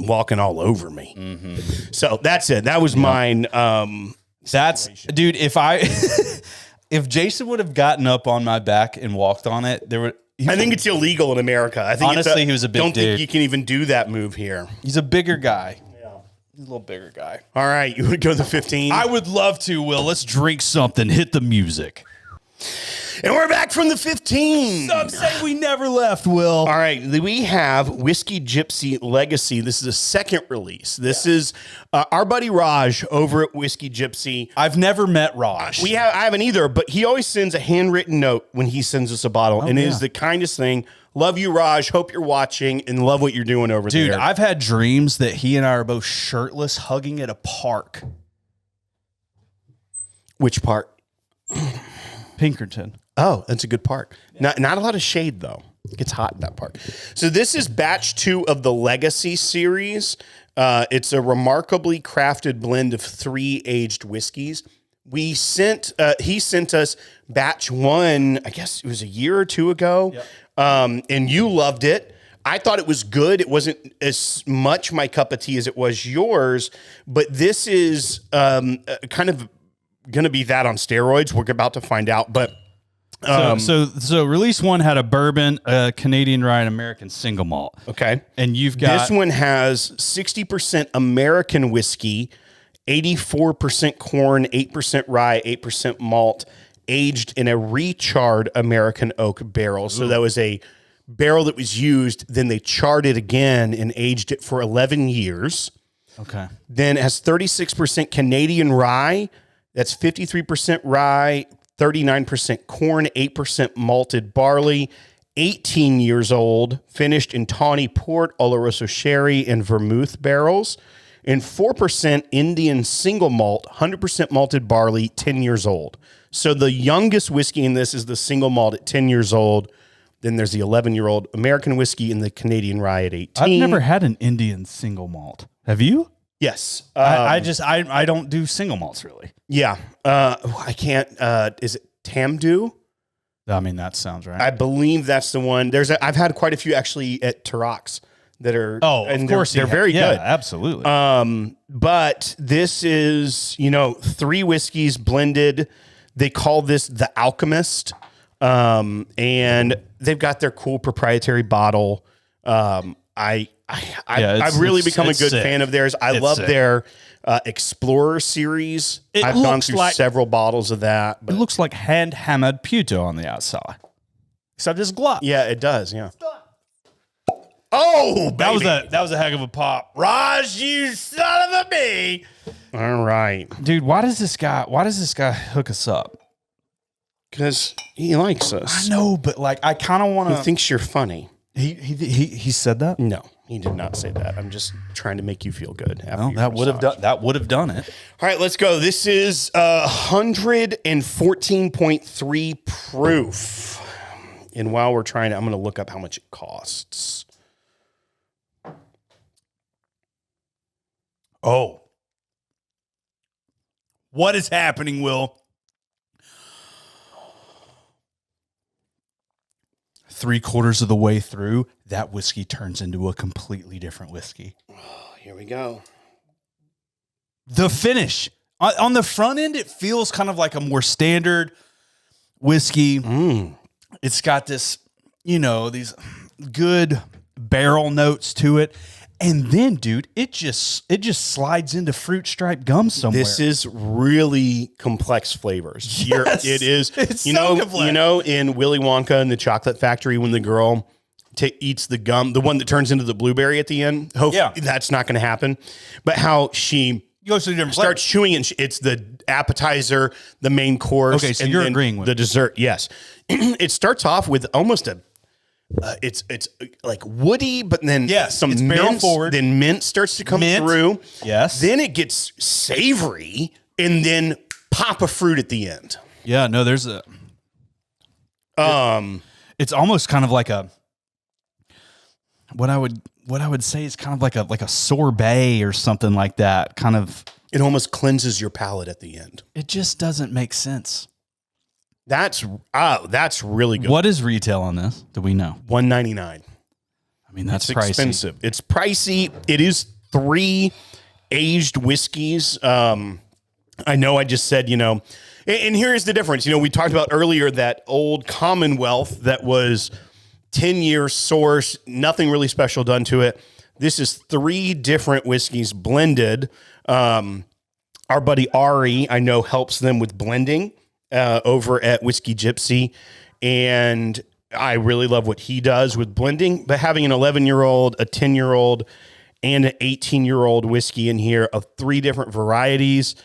Walking all over me. Mm-hmm. So that's it. That was mine. Dude, if Jason would have gotten up on my back and walked on it, I think it's illegal in America. I think honestly, he was a big don't dude. think you can even do that move here. He's a bigger guy. Yeah. He's a little bigger guy. All right. You would go to the 15? I would love to, Will. Let's drink something. Hit the music. And we're back from the 15. Some say we never left, Will. All right. We have Whiskey Gypsy Legacy. This is a second release. This is our buddy Raj over at Whiskey Gypsy. I've never met Raj. I haven't either, but he always sends a handwritten note when he sends us a bottle. And it is the kindest thing. Love you, Raj. Hope you're watching and love what you're doing over there. Dude, I've had dreams that he and I are both shirtless hugging at a park. Which part? Pinkerton. Oh, that's a good part. Not a lot of shade, though. It gets hot in that part. So this is batch 2 of the Legacy series. It's a remarkably crafted blend of 3 aged whiskeys. He sent us batch 1, I guess it was a year or 2 ago, and you loved it. I thought it was good. It wasn't as much my cup of tea as it was yours, but this is kind of going to be that on steroids. We're about to find out, but... So release 1 had a bourbon, a Canadian rye, and American single malt. Okay. And you've got... This one has 60% American whiskey, 84% corn, 8% rye, 8% malt, aged in a recharred American oak barrel. So that was a barrel that was used, then they charred it again and aged it for 11 years. Okay. Then it has 36% Canadian rye. That's 53% rye, 39% corn, 8% malted barley, 18 years old, finished in tawny port, Oloroso sherry, and vermouth barrels, and 4% Indian single malt, 100% malted barley, 10 years old. So the youngest whiskey in this is the single malt at 10 years old. Then there's the 11-year-old American whiskey and the Canadian rye at 18. I've never had an Indian single malt. Have you? Yes. I don't do single malts really. Yeah. I can't. Is it Tamdu? I mean, that sounds right. I believe that's the one. I've had quite a few actually at Tarox that are. Oh, of course. They're very good. Absolutely. But this is, 3 whiskeys blended. They call this the Alchemist. And they've got their cool proprietary bottle. I've really become a good fan of theirs. I love their Explorer series. I've gone through several bottles of that. But it looks like hand-hammered Puto on the outside. Except it's Glock. Yeah, it does. Yeah. Oh, baby. That was a heck of a pop. Raj, you son of a bee. All right. Dude, why does this guy hook us up? Because he likes us. I know, but I kind of want to. He thinks you're funny. He said that? No, he did not say that. I'm just trying to make you feel good. Well, that would have done it. All right, let's go. This is 114.3 proof. And while we're trying, I'm going to look up how much it costs. Oh. What is happening, Will? 3/4 of the way through, that whiskey turns into a completely different whiskey. Oh, here we go. The finish. On the front end, it feels kind of like a more standard whiskey. It's got this, these good barrel notes to it. And then, dude, it just slides into fruit stripe gum somewhere. This is really complex flavors. Yes, it is. It's so complex. In Willy Wonka and the Chocolate Factory, when the girl eats the gum, the one that turns into the blueberry at the end. Hopefully that's not going to happen. But how she goes to the different starts chewing, and it's the appetizer, the main course. Okay, so and you're then agreeing with the dessert. Yes, it starts off with almost a. It's like woody, but then some it's barrel mint. forward. Then mint starts to come through. Yes. Then it gets savory, and then pop a fruit at the end. Yeah. No, there's a. It's almost kind of like a. What I would say is kind of like a sorbet or something like that. Kind of. It almost cleanses your palate at the end. It just doesn't make sense. That's really good. What is retail on this? Do we know? $1.99. I mean, that's It's pricey. expensive. It's pricey. It is 3 aged whiskeys. I know I just said, and here's the difference. We talked about earlier that old Commonwealth that was 10-year source, nothing really special done to it. This is 3 different whiskeys blended. Our buddy Ari, I know, helps them with blending over at Whiskey Gypsy. And I really love what he does with blending. But having an 11-year-old, a 10-year-old, and an 18-year-old whiskey in here of 3 different varieties,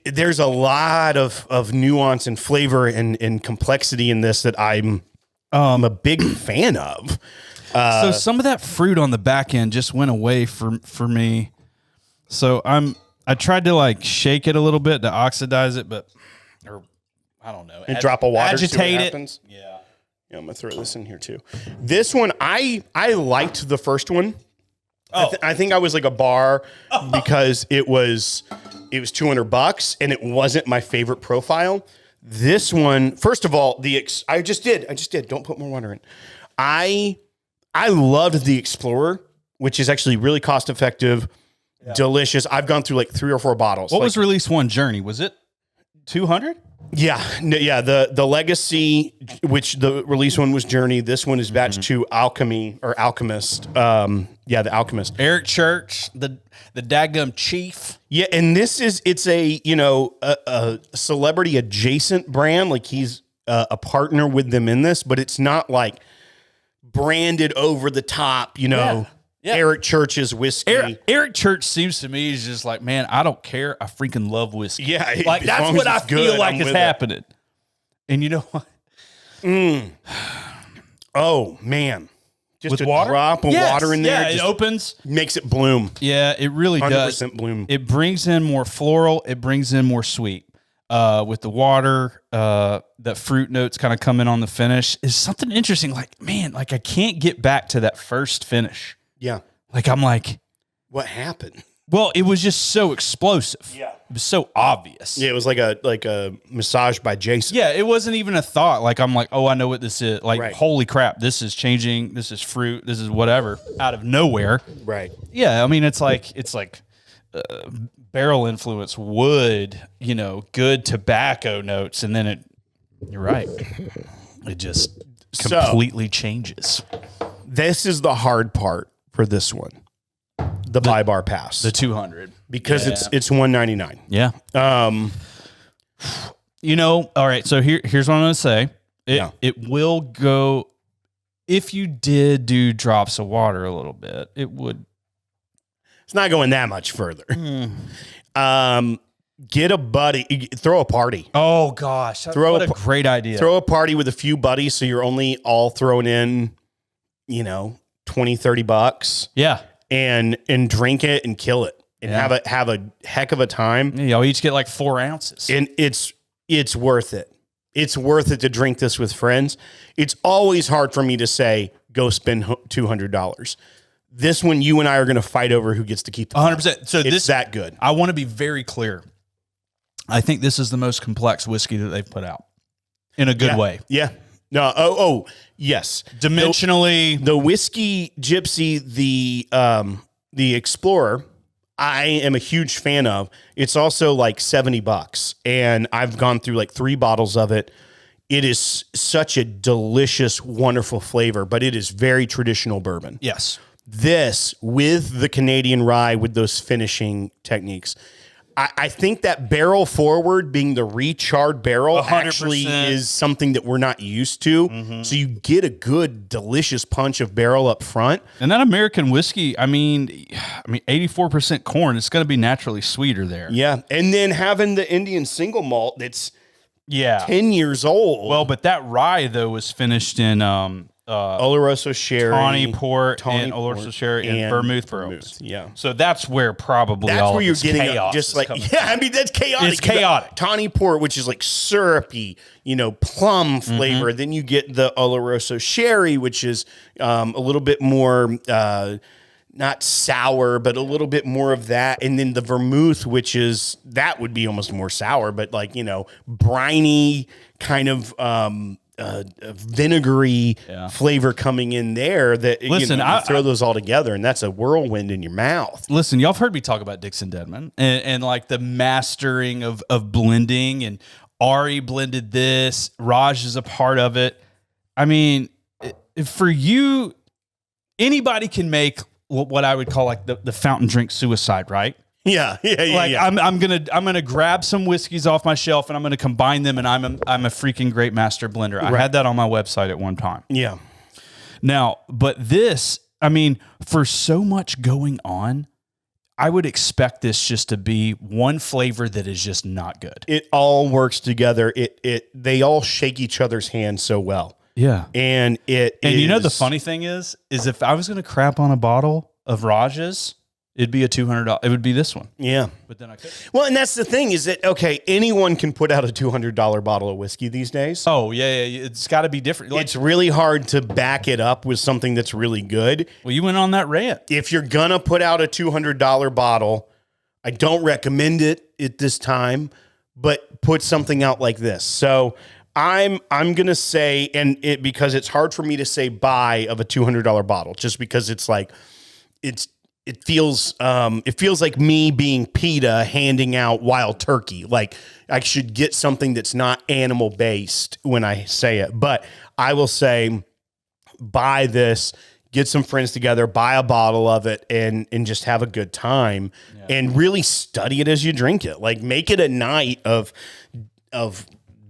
there's a lot of nuance and flavor and complexity in this that I'm a big fan of. So some of that fruit on the back end just went away for me. So I tried to shake it a little bit to oxidize it, or I don't know. And drop a water. Agitate it. Happens. Yeah. I'm gonna throw this in here too. This one, I liked the first one. I think I was like a bar because it was $200 and it wasn't my favorite profile. This one, first of all, I just did. Don't put more water in. I loved the Explorer, which is actually really cost effective, delicious. I've gone through 3 or 4 bottles. What was release 1 Journey? Was it 200? Yeah. The Legacy, which the release one was Journey. This one is batch 2 Alchemy or Alchemist. The Alchemist. Eric Church, the daggum chief. Yeah, and it's a a celebrity adjacent brand. Like he's a partner with them in this, but it's not like branded over the top. Eric Church's whiskey. Eric Church seems to me is just like, man, I don't care. I freaking love whiskey. Yeah, that's what I feel like is happening. And you know what? Oh man. Just With a water? drop of water in there. Yeah, it opens. Makes it bloom. Yeah, it really 100% does. bloom. It brings in more floral. It brings in more sweet. With the water, that fruit notes kind of come in on the finish is something interesting. I can't get back to that first finish. Yeah. I'm like, what happened? Well, it was just so explosive. Yeah. It was so obvious. Yeah, it was like a massage by Jason. Yeah, it wasn't even a thought. I'm like, oh, I know what this is. Right. Holy crap, this is changing. This is fruit. This is whatever out of nowhere. Right. Yeah, I mean, it's like barrel influence, wood, good tobacco notes, and then you're right. It just completely changes. This is the hard part for this one. The buy bar pass. The 200. Because it's $199. Yeah. All right, so here's what I'm going to say. It will go, if you did do drops of water a little bit, it would. It's not going that much further. Get a buddy, throw a party. Oh gosh. What a great idea. Throw a party with a few buddies so you're only all throwing in, $20-$30. Yeah. And drink it and kill it. And have a heck of a time. Yeah, y'all each get 4 ounces. And it's worth it. It's worth it to drink this with friends. It's always hard for me to say, go spend $200. This one, you and I are going to fight over who gets to keep the 100%. So it's that good. I want to be very clear. I think this is the most complex whiskey that they've put out in a good way. Yeah. No. Oh, yes. Dimensionally. The Whiskey Gypsy, the Explorer, I am a huge fan of. It's also $70, and I've gone through 3 bottles of it. It is such a delicious, wonderful flavor, but it is very traditional bourbon. Yes. This with the Canadian rye with those finishing techniques, I think that barrel forward being the recharred barrel 100%. actually is something that we're not used to. So you get a good, delicious punch of barrel up front. And that American whiskey, I mean, 84% corn. It's going to be naturally sweeter there. Yeah. And then having the Indian single malt that's 10 years old. Well, but that rye though was finished in Oloroso sherry, Tawny Port, and Oloroso sherry and vermouth barrels. Yeah. So that's where probably that's all where of you're this getting chaos just is like coming I mean that's chaotic. It's chaotic. Tawny Port, which is like syrupy, plum flavor. Then you get the Oloroso sherry, which is a little bit more not sour, but a little bit more of that. And then the vermouth, which is that would be almost more sour, but like briny kind of vinegary flavor coming in there that Listen, you throw those all together and that's a whirlwind in your mouth. Listen, y'all have heard me talk about Dixon Dedman and like the mastering of blending, and Ari blended this, Raj is a part of it. I mean, for you, anybody can make what I would call like the fountain drink suicide, right? Yeah. I'm gonna grab some whiskeys off my shelf and I'm gonna combine them, and I'm a freaking great master blender. I had that on my website at one time. Yeah. Now, but this, I mean, for so much going on, I would expect this just to be one flavor that is just not good. It all works together. They all shake each other's hands so well. Yeah. And the funny thing is if I was gonna crap on a bottle of Raj's, it'd be a $200. It would be this one. Yeah. But then I could. Well, and that's the thing is that, okay, anyone can put out a $200 bottle of whiskey these days. Oh, yeah. It's got to be different. Like, it's really hard to back it up with something that's really good. Well, you went on that rant. If you're going to put out a $200 bottle, I don't recommend it at this time, but put something out like this. So I'm going to say, because it's hard for me to say buy of a $200 bottle, just because it's like, it feels like me being PETA handing out wild turkey. Like I should get something that's not animal based when I say it, but I will say buy this, get some friends together, buy a bottle of it and just have a good time and really study it as you drink it. Like make it a night of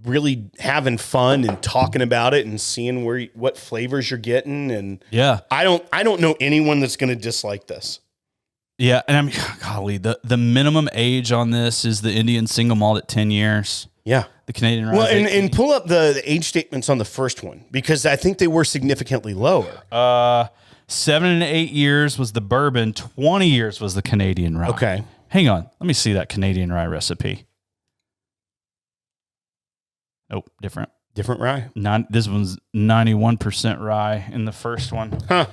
really having fun and talking about it and seeing what flavors you're getting. And I don't know anyone that's going to dislike this. Yeah, and I mean, golly, the minimum age on this is the Indian single malt at 10 years. Yeah. The Canadian rye. Well, and pull up the age statements on the first one, because I think they were significantly lower. 7 and 8 years was the bourbon, 20 years was the Canadian rye. Okay. Hang on, let me see that Canadian rye recipe. Nope, different. Different rye? This one's 91% rye in the first one. Huh.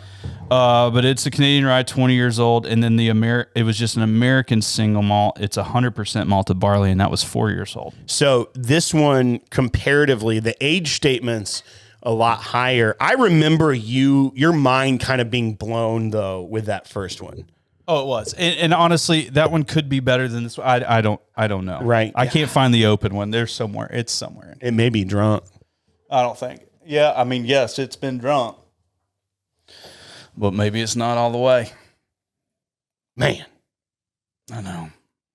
But it's a Canadian rye, 20 years old, and then it was just an American single malt. It's 100% malted barley, and that was 4 years old. So this one, comparatively, the age statement's a lot higher. I remember your mind kind of being blown, though, with that first one. Oh, it was. And honestly, that one could be better than this one. I don't know. Right. I can't find the open one. There's somewhere. It's somewhere. It may be drunk. I don't think. Yeah, I mean, yes, it's been drunk. But maybe it's not all the way. Man. I know.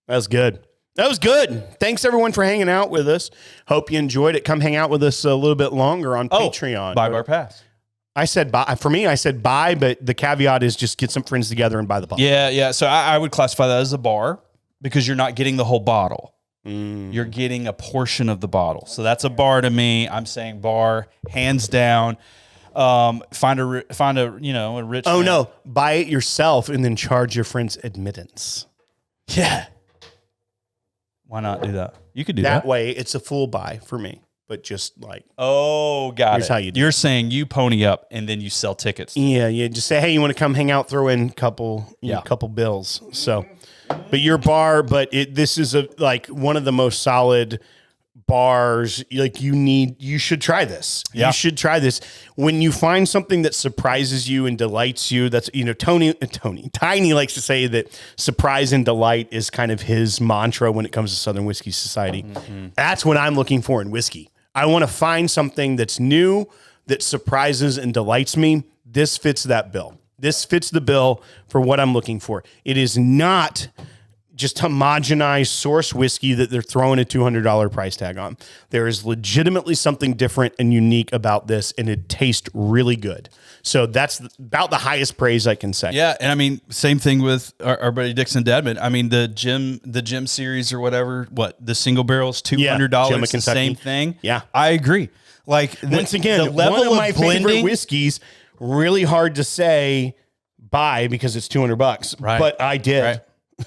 That was good. That was good. Thanks, everyone, for hanging out with us. Hope you enjoyed it. Come hang out with us a little bit longer on Patreon. Buy Bar Pass. I said buy. For me, I said buy, but the caveat is just get some friends together and buy the bottle. Yeah. So I would classify that as a bar because you're not getting the whole bottle. You're getting a portion of the bottle. So that's a bar to me. I'm saying bar, hands down. Find a rich. Oh, no. Buy it yourself and then charge your friends admittance. Yeah. Why not do that? You could do that. That way, it's a full buy for me. But just like, here's how you do You're saying you pony up and then you sell tickets. Yeah. Just say, hey, you want to come hang out? Throw in a couple bills. So, but your bar, this is like one of the most solid bars. Like you should try this. Yeah. You should try this. When you find something that surprises you and delights you, that's, Tiny likes to say that surprise and delight is kind of his mantra when it comes to Southern Whiskey Society. Mm-hmm. That's what I'm looking for in whiskey. I want to find something that's new, that surprises and delights me. This fits that bill. This fits the bill for what I'm looking for. It is not just homogenized source whiskey that they're throwing a $200 price tag on. There is legitimately something different and unique about this, and it tastes really good. So that's about the highest praise I can say. Yeah, and I mean, same thing with our buddy Dixon Dedman. I mean, the Jim series or whatever, the single barrels, $200, the same thing. Yeah. I agree. Like, once again, the level one of my favorite blending, whiskeys, really hard to say buy because it's $200, right. But I did. Right.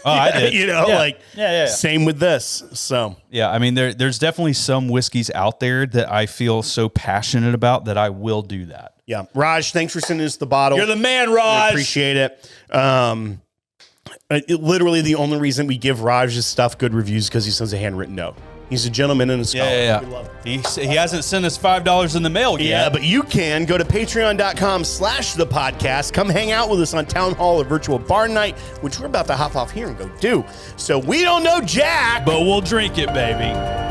Oh, I did. Same with this. So yeah, I mean, there's definitely some whiskeys out there that I feel so passionate about that I will do that. Yeah, Raj, thanks for sending us the bottle. You're the man, Raj. I appreciate it. Literally, the only reason we give Raj his stuff good reviews because he sends a handwritten note. He's a gentleman and a scholar. Yeah. We love him. He hasn't sent us $5 in the mail yet. Yeah, but you can go to patreon.com/thepodcast. Come hang out with us on Town Hall or Virtual Bar Night, which we're about to hop off here and go do. So we don't know Jack, but we'll drink it, baby.